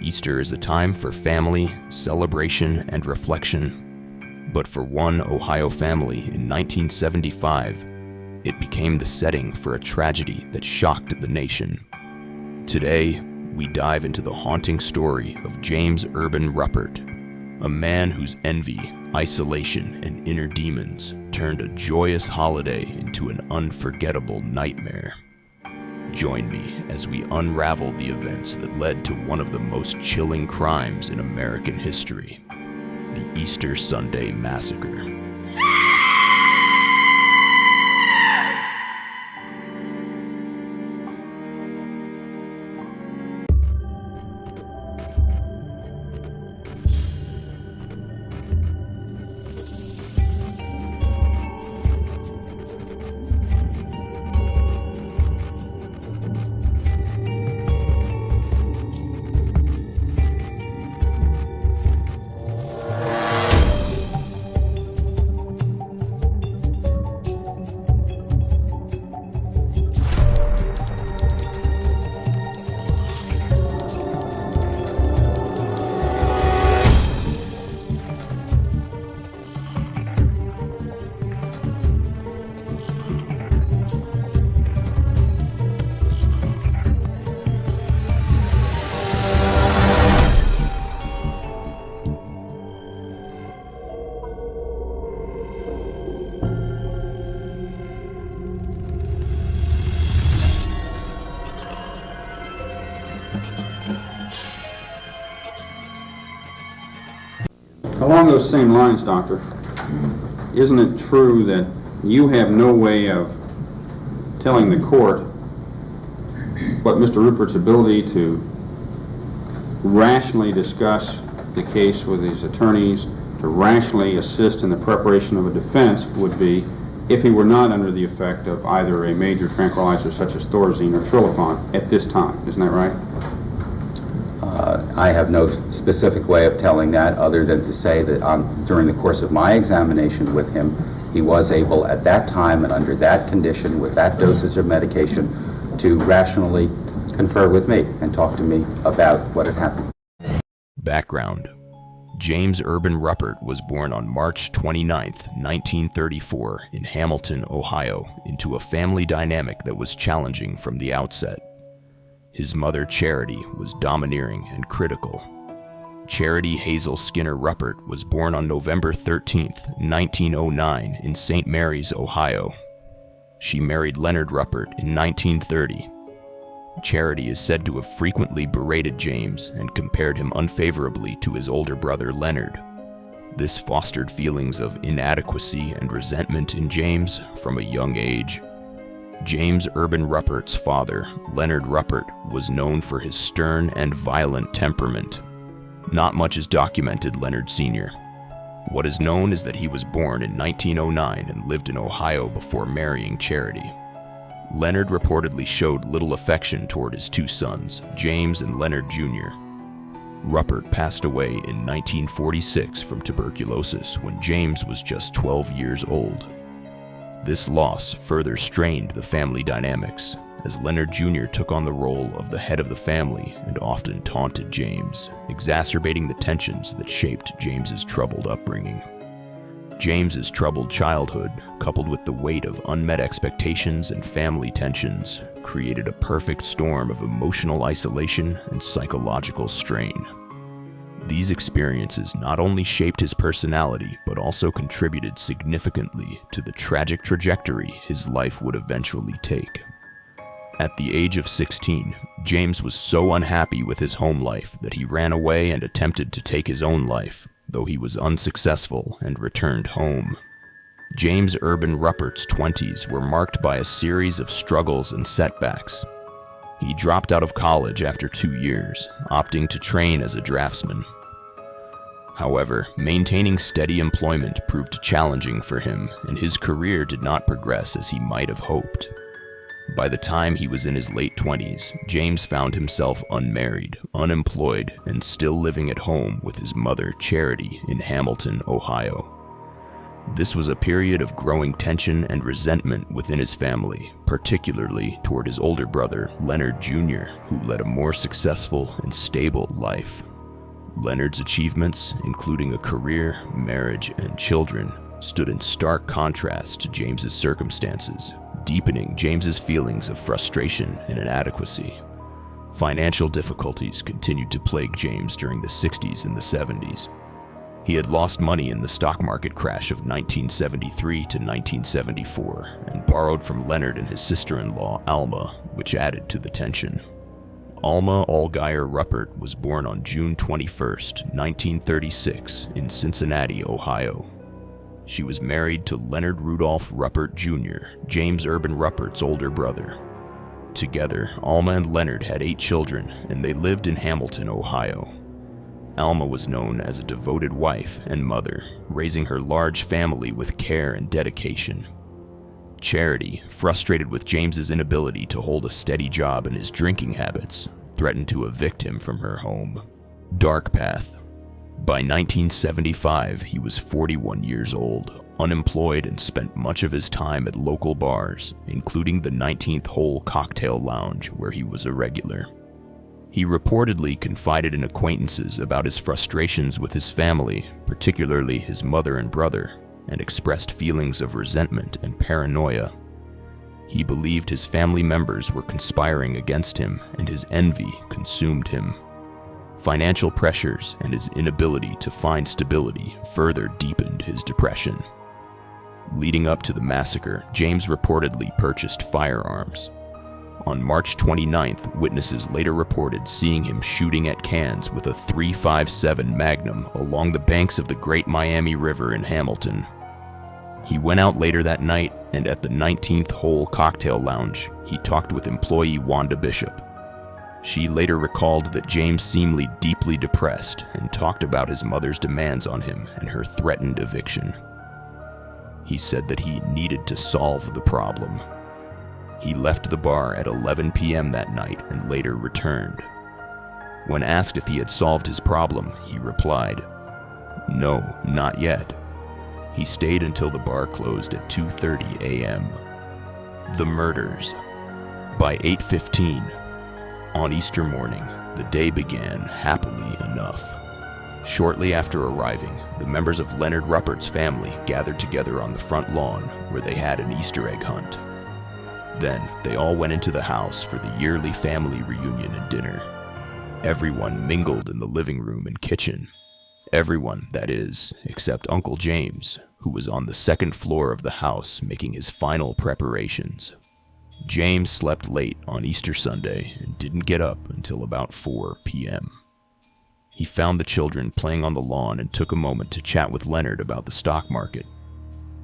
Easter is a time for family, celebration, and reflection. But for one Ohio family in 1975, it became the setting for a tragedy that shocked the nation. Today, we dive into the haunting story of James Urban Ruppert, a man whose envy, isolation, and inner demons turned a joyous holiday into an unforgettable nightmare. Join me as we unravel the events that led to one of the most chilling crimes in American history, the Easter Sunday Massacre. Along those same lines, Doctor, isn't it true that you have no way of telling the court what Mr. Ruppert's ability to rationally discuss the case with his attorneys, to rationally assist in the preparation of a defense would be if he were not under the effect of either a major tranquilizer such as Thorazine or Trilofan at this time? Isn't that right? I have no specific way of telling that other than to say that during the course of my examination with him, he was able at that time and under that condition with that dosage of medication to rationally confer with me and talk to me about what had happened. Background: James Urban Ruppert was born on March 29, 1934 in Hamilton, Ohio, into a family dynamic that was challenging from the outset. His mother, Charity, was domineering and critical. Charity Hazel Skinner Ruppert was born on November 13, 1909 in St. Mary's, Ohio. She married Leonard Ruppert in 1930. Charity is said to have frequently berated James and compared him unfavorably to his older brother, Leonard. This fostered feelings of inadequacy and resentment in James from a young age. James Urban Ruppert's father, Leonard Ruppert, was known for his stern and violent temperament. Not much is documented Leonard Sr. What is known is that he was born in 1909 and lived in Ohio before marrying Charity. Leonard reportedly showed little affection toward his two sons, James and Leonard Jr. Ruppert passed away in 1946 from tuberculosis when James was just 12 years old. This loss further strained the family dynamics, as Leonard Jr. took on the role of the head of the family and often taunted James, exacerbating the tensions that shaped James's troubled upbringing. James's troubled childhood, coupled with the weight of unmet expectations and family tensions, created a perfect storm of emotional isolation and psychological strain. These experiences not only shaped his personality, but also contributed significantly to the tragic trajectory his life would eventually take. At the age of 16, James was so unhappy with his home life that he ran away and attempted to take his own life, though he was unsuccessful and returned home. James Urban Ruppert's 20s were marked by a series of struggles and setbacks. He dropped out of college after 2 years, opting to train as a draftsman. However, maintaining steady employment proved challenging for him, and his career did not progress as he might have hoped. By the time he was in his late 20s, James found himself unmarried, unemployed, and still living at home with his mother, Charity, in Hamilton, Ohio. This was a period of growing tension and resentment within his family, particularly toward his older brother, Leonard Jr., who led a more successful and stable life. Leonard's achievements, including a career, marriage, and children, stood in stark contrast to James's circumstances, deepening James's feelings of frustration and inadequacy. Financial difficulties continued to plague James during the 60s and the 70s. He had lost money in the stock market crash of 1973 to 1974 and borrowed from Leonard and his sister-in-law, Alma, which added to the tension. Alma Allgaier Ruppert was born on June 21, 1936, in Cincinnati, Ohio. She was married to Leonard Rudolph Ruppert Jr., James Urban Ruppert's older brother. Together, Alma and Leonard had 8 children, and they lived in Hamilton, Ohio. Alma was known as a devoted wife and mother, raising her large family with care and dedication. Charity, frustrated with James's inability to hold a steady job and his drinking habits, threatened to evict him from her home. Dark path. By 1975, he was 41 years old, unemployed, and spent much of his time at local bars, including the 19th Hole Cocktail Lounge, where he was a regular. He reportedly confided in acquaintances about his frustrations with his family, particularly his mother and brother, and expressed feelings of resentment and paranoia. He believed his family members were conspiring against him, and his envy consumed him. Financial pressures and his inability to find stability further deepened his depression. Leading up to the massacre, James reportedly purchased firearms. On March 29th, witnesses later reported seeing him shooting at cans with a .357 Magnum along the banks of the Great Miami River in Hamilton. He went out later that night, and at the 19th Hole Cocktail Lounge, he talked with employee Wanda Bishop. She later recalled that James seemed deeply depressed and talked about his mother's demands on him and her threatened eviction. He said that he needed to solve the problem. He left the bar at 11 p.m. that night and later returned. When asked if he had solved his problem, he replied, "No, not yet." He stayed until the bar closed at 2:30 a.m. The murders. By 8:15, on Easter morning, the day began happily enough. Shortly after arriving, the members of Leonard Ruppert's family gathered together on the front lawn where they had an Easter egg hunt. Then, they all went into the house for the yearly family reunion and dinner. Everyone mingled in the living room and kitchen. Everyone, that is, except Uncle James, who was on the second floor of the house making his final preparations. James slept late on Easter Sunday and didn't get up until about 4 p.m. He found the children playing on the lawn and took a moment to chat with Leonard about the stock market.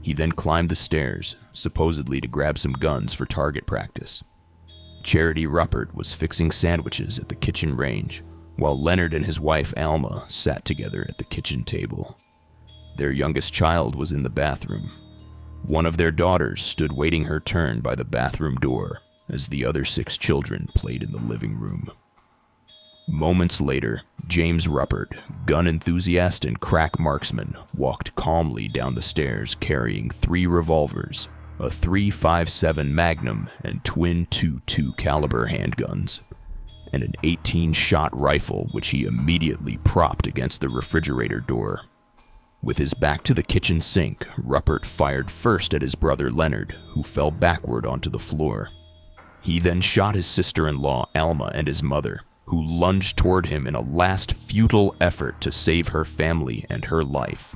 He then climbed the stairs, supposedly to grab some guns for target practice. Charity Ruppert was fixing sandwiches at the kitchen range, while Leonard and his wife Alma sat together at the kitchen table. Their youngest child was in the bathroom. One of their daughters stood waiting her turn by the bathroom door, as the other 6 children played in the living room. Moments later, James Ruppert, gun enthusiast and crack marksman, walked calmly down the stairs carrying 3 revolvers, a .357 Magnum and twin .22 caliber handguns, and an 18-shot rifle which he immediately propped against the refrigerator door. With his back to the kitchen sink, Ruppert fired first at his brother Leonard, who fell backward onto the floor. He then shot his sister-in-law Alma and his mother, who lunged toward him in a last futile effort to save her family and her life.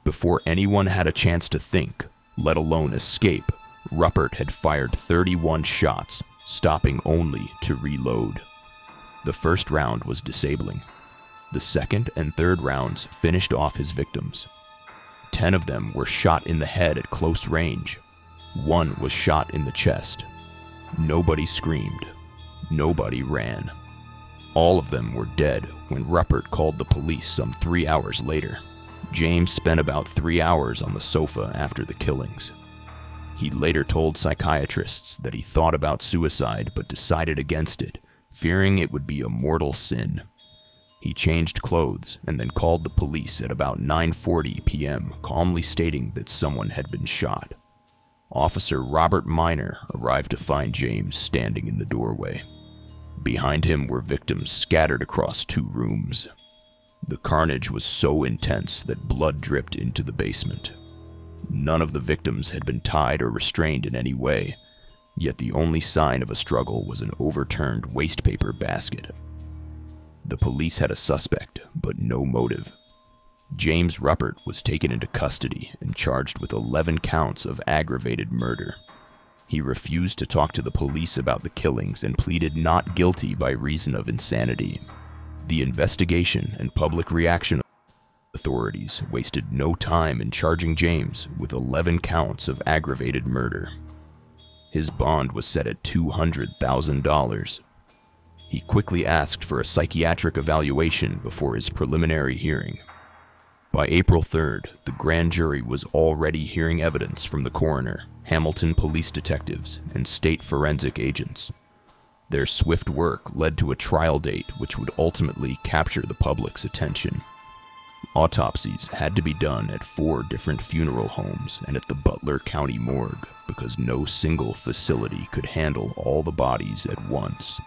Before anyone had a chance to think, let alone escape, Ruppert had fired 31 shots, stopping only to reload. The first round was disabling. The second and third rounds finished off his victims. 10 of them were shot in the head at close range. 1 was shot in the chest. Nobody screamed. Nobody ran. All of them were dead when Ruppert called the police some 3 hours later. James spent about 3 hours on the sofa after the killings. He later told psychiatrists that he thought about suicide but decided against it, fearing it would be a mortal sin. He changed clothes and then called the police at about 9:40 p.m., calmly stating that someone had been shot. Officer Robert Minor arrived to find James standing in the doorway. Behind him were victims scattered across 2 rooms. The carnage was so intense that blood dripped into the basement. None of the victims had been tied or restrained in any way, yet the only sign of a struggle was an overturned wastepaper basket. The police had a suspect, but no motive. James Ruppert was taken into custody and charged with 11 counts of aggravated murder. He refused to talk to the police about the killings and pleaded not guilty by reason of insanity. The investigation and public reaction of authorities wasted no time in charging James with 11 counts of aggravated murder. His bond was set at $200,000. He quickly asked for a psychiatric evaluation before his preliminary hearing. By April 3rd, the grand jury was already hearing evidence from the coroner, Hamilton police detectives, and state forensic agents. Their swift work led to a trial date which would ultimately capture the public's attention. Autopsies had to be done at 4 different funeral homes and at the Butler County morgue because no single facility could handle all the bodies at once.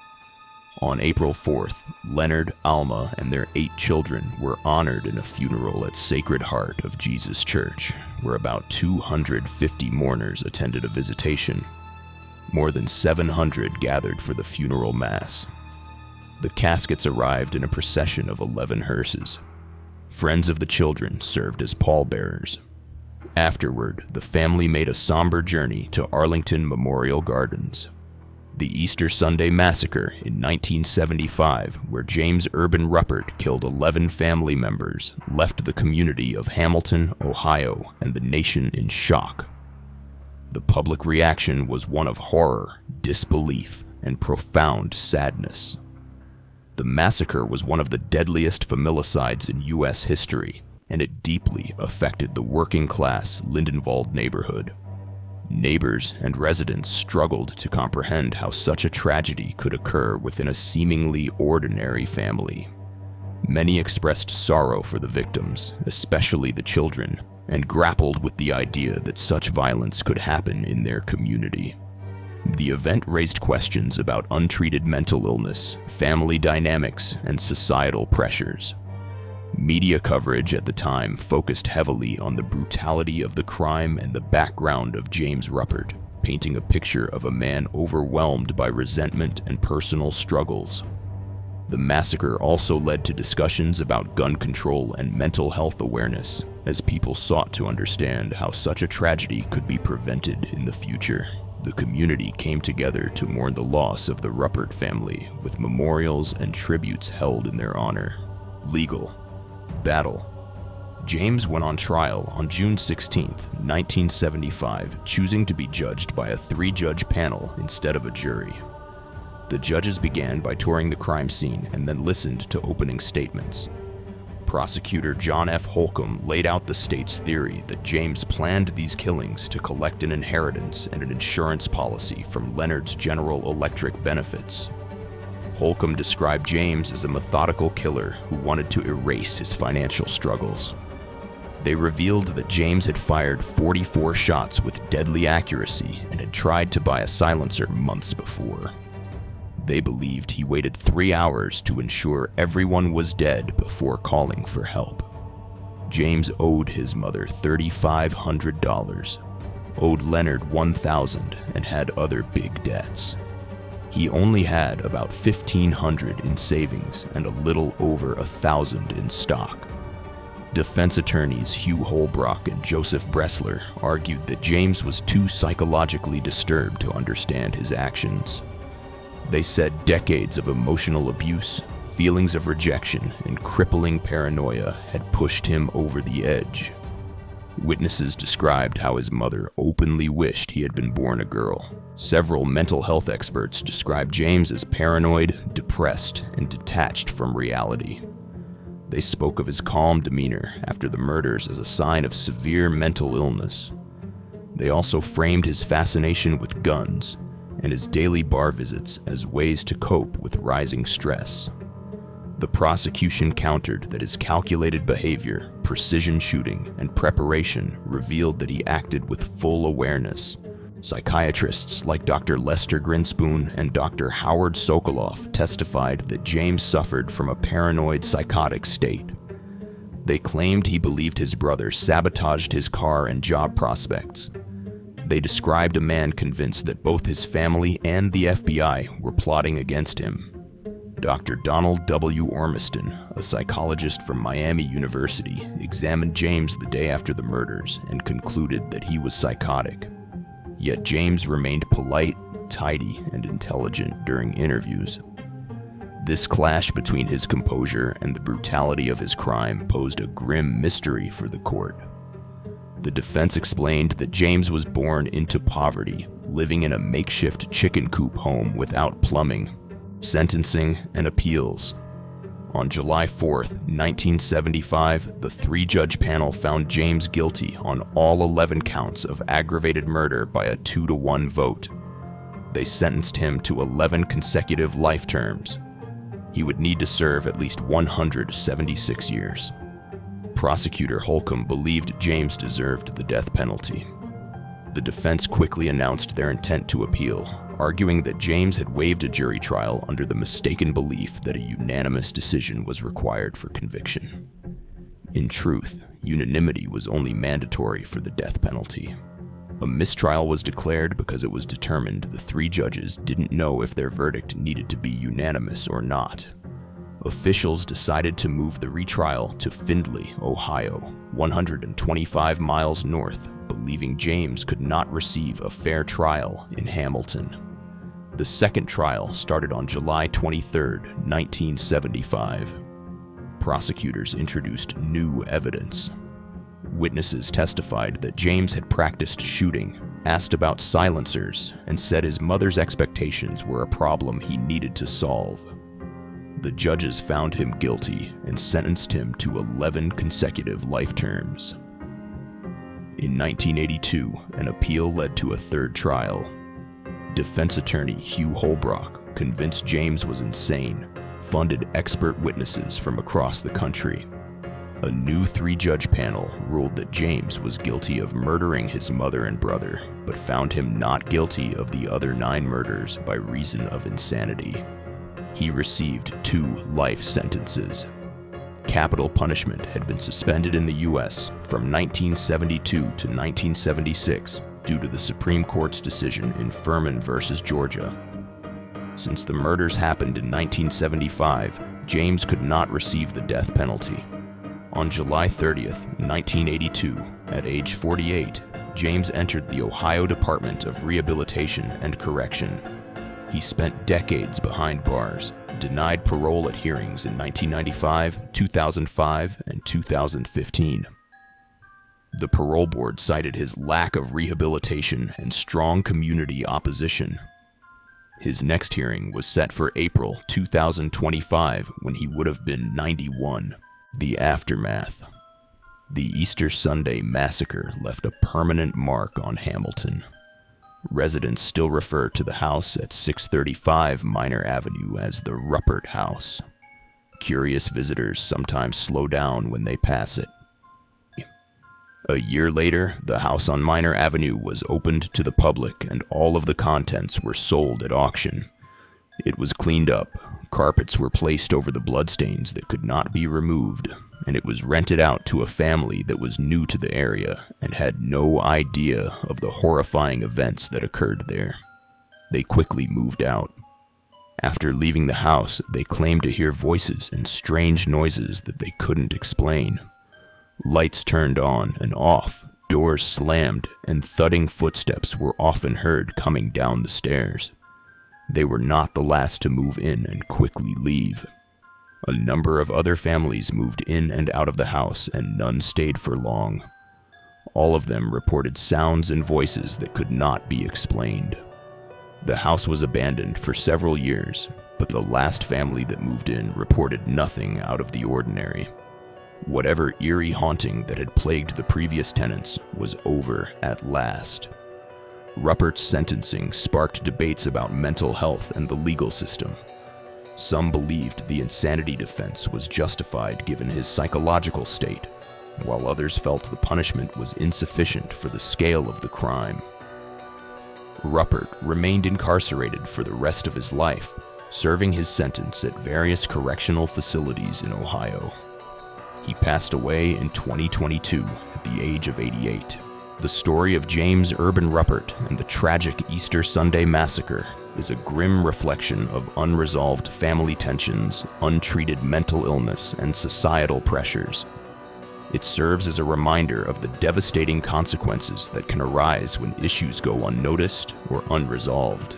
On April 4th, Leonard, Alma, and their 8 children were honored in a funeral at Sacred Heart of Jesus Church, where about 250 mourners attended a visitation. More than 700 gathered for the funeral mass. The caskets arrived in a procession of 11 hearses. Friends of the children served as pallbearers. Afterward, the family made a somber journey to Arlington Memorial Gardens. The Easter Sunday Massacre in 1975, where James Urban Ruppert killed 11 family members, left the community of Hamilton, Ohio, and the nation in shock. The public reaction was one of horror, disbelief, and profound sadness. The massacre was one of the deadliest familicides in U.S. history, and it deeply affected the working-class Lindenwold neighborhood. Neighbors and residents struggled to comprehend how such a tragedy could occur within a seemingly ordinary family. Many expressed sorrow for the victims, especially the children, and grappled with the idea that such violence could happen in their community. The event raised questions about untreated mental illness, family dynamics, and societal pressures. Media coverage at the time focused heavily on the brutality of the crime and the background of James Ruppert, painting a picture of a man overwhelmed by resentment and personal struggles. The massacre also led to discussions about gun control and mental health awareness, as people sought to understand how such a tragedy could be prevented in the future. The community came together to mourn the loss of the Ruppert family, with memorials and tributes held in their honor. Legal battle. James went on trial on June 16, 1975, choosing to be judged by a 3-judge panel instead of a jury. The judges began by touring the crime scene and then listened to opening statements. Prosecutor John F. Holcomb laid out the state's theory that James planned these killings to collect an inheritance and an insurance policy from Leonard's General Electric benefits. Holcomb described James as a methodical killer who wanted to erase his financial struggles. They revealed that James had fired 44 shots with deadly accuracy and had tried to buy a silencer months before. They believed he waited 3 hours to ensure everyone was dead before calling for help. James owed his mother $3,500, owed Leonard $1,000, and had other big debts. He only had about $1,500 in savings and a little over $1,000 in stock. Defense attorneys Hugh Holbrook and Joseph Bressler argued that James was too psychologically disturbed to understand his actions. They said decades of emotional abuse, feelings of rejection, and crippling paranoia had pushed him over the edge. Witnesses described how his mother openly wished he had been born a girl. Several mental health experts described James as paranoid, depressed, and detached from reality. They spoke of his calm demeanor after the murders as a sign of severe mental illness. They also framed his fascination with guns and his daily bar visits as ways to cope with rising stress. The prosecution countered that his calculated behavior, precision shooting, and preparation revealed that he acted with full awareness. Psychiatrists like Dr. Lester Grinspoon and Dr. Howard Sokoloff testified that James suffered from a paranoid psychotic state. They claimed he believed his brother sabotaged his car and job prospects. They described a man convinced that both his family and the FBI were plotting against him. Dr. Donald W. Ormiston, a psychologist from Miami University, examined James the day after the murders and concluded that he was psychotic. Yet James remained polite, tidy, and intelligent during interviews. This clash between his composure and the brutality of his crime posed a grim mystery for the court. The defense explained that James was born into poverty, living in a makeshift chicken coop home without plumbing. Sentencing and appeals. On July 4th, 1975, the three-judge panel found James guilty on all 11 counts of aggravated murder by a 2-to-1 vote. They sentenced him to 11 consecutive life terms. He would need to serve at least 176 years. Prosecutor Holcomb believed James deserved the death penalty. The defense quickly announced their intent to appeal, arguing that James had waived a jury trial under the mistaken belief that a unanimous decision was required for conviction. In truth, unanimity was only mandatory for the death penalty. A mistrial was declared because it was determined the three judges didn't know if their verdict needed to be unanimous or not. Officials decided to move the retrial to Findlay, Ohio, 125 miles north, believing James could not receive a fair trial in Hamilton. The second trial started on July 23, 1975. Prosecutors introduced new evidence. Witnesses testified that James had practiced shooting, asked about silencers, and said his mother's expectations were a problem he needed to solve. The judges found him guilty and sentenced him to 11 consecutive life terms. In 1982, an appeal led to a third trial. Defense attorney Hugh Holbrook convinced James was insane, funded expert witnesses from across the country. A new three-judge panel ruled that James was guilty of murdering his mother and brother, but found him not guilty of the other 9 murders by reason of insanity. He received 2 life sentences. Capital punishment had been suspended in the U.S. from 1972 to 1976 due to the Supreme Court's decision in Furman v. Georgia. Since the murders happened in 1975, James could not receive the death penalty. On July 30th, 1982, at age 48, James entered the Ohio Department of Rehabilitation and Correction. He spent decades behind bars, denied parole at hearings in 1995, 2005, and 2015. The parole board cited his lack of rehabilitation and strong community opposition. His next hearing was set for April 2025, when he would have been 91. The aftermath. The Easter Sunday Massacre left a permanent mark on Hamilton. Residents still refer to the house at 635 Minor Avenue as the Ruppert House. Curious visitors sometimes slow down when they pass it. A year later, the house on Minor Avenue was opened to the public and all of the contents were sold at auction. It was cleaned up, carpets were placed over the bloodstains that could not be removed, and it was rented out to a family that was new to the area and had no idea of the horrifying events that occurred there. They quickly moved out. After leaving the house, they claimed to hear voices and strange noises that they couldn't explain. Lights turned on and off, doors slammed, and thudding footsteps were often heard coming down the stairs. They were not the last to move in and quickly leave. A number of other families moved in and out of the house, and none stayed for long. All of them reported sounds and voices that could not be explained. The house was abandoned for several years, but the last family that moved in reported nothing out of the ordinary. Whatever eerie haunting that had plagued the previous tenants was over at last. Ruppert's sentencing sparked debates about mental health and the legal system. Some believed the insanity defense was justified given his psychological state, while others felt the punishment was insufficient for the scale of the crime. Ruppert remained incarcerated for the rest of his life, serving his sentence at various correctional facilities in Ohio. He passed away in 2022 at the age of 88. The story of James Urban Ruppert and the tragic Easter Sunday Massacre is a grim reflection of unresolved family tensions, untreated mental illness, and societal pressures. It serves as a reminder of the devastating consequences that can arise when issues go unnoticed or unresolved.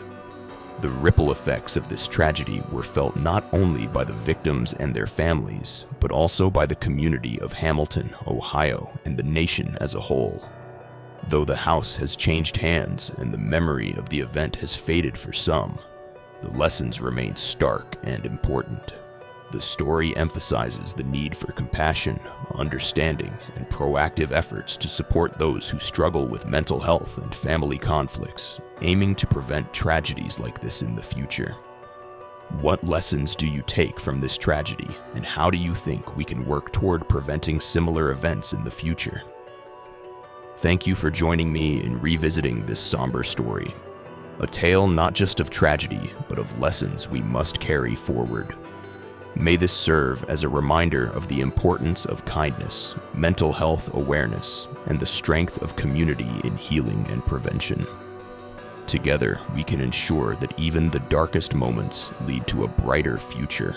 The ripple effects of this tragedy were felt not only by the victims and their families, but also by the community of Hamilton, Ohio, and the nation as a whole. Though the house has changed hands and the memory of the event has faded for some, the lessons remain stark and important. The story emphasizes the need for compassion, understanding, and proactive efforts to support those who struggle with mental health and family conflicts, aiming to prevent tragedies like this in the future. What lessons do you take from this tragedy, and how do you think we can work toward preventing similar events in the future? Thank you for joining me in revisiting this somber story, a tale not just of tragedy, but of lessons we must carry forward. May this serve as a reminder of the importance of kindness, mental health awareness, and the strength of community in healing and prevention. Together, we can ensure that even the darkest moments lead to a brighter future.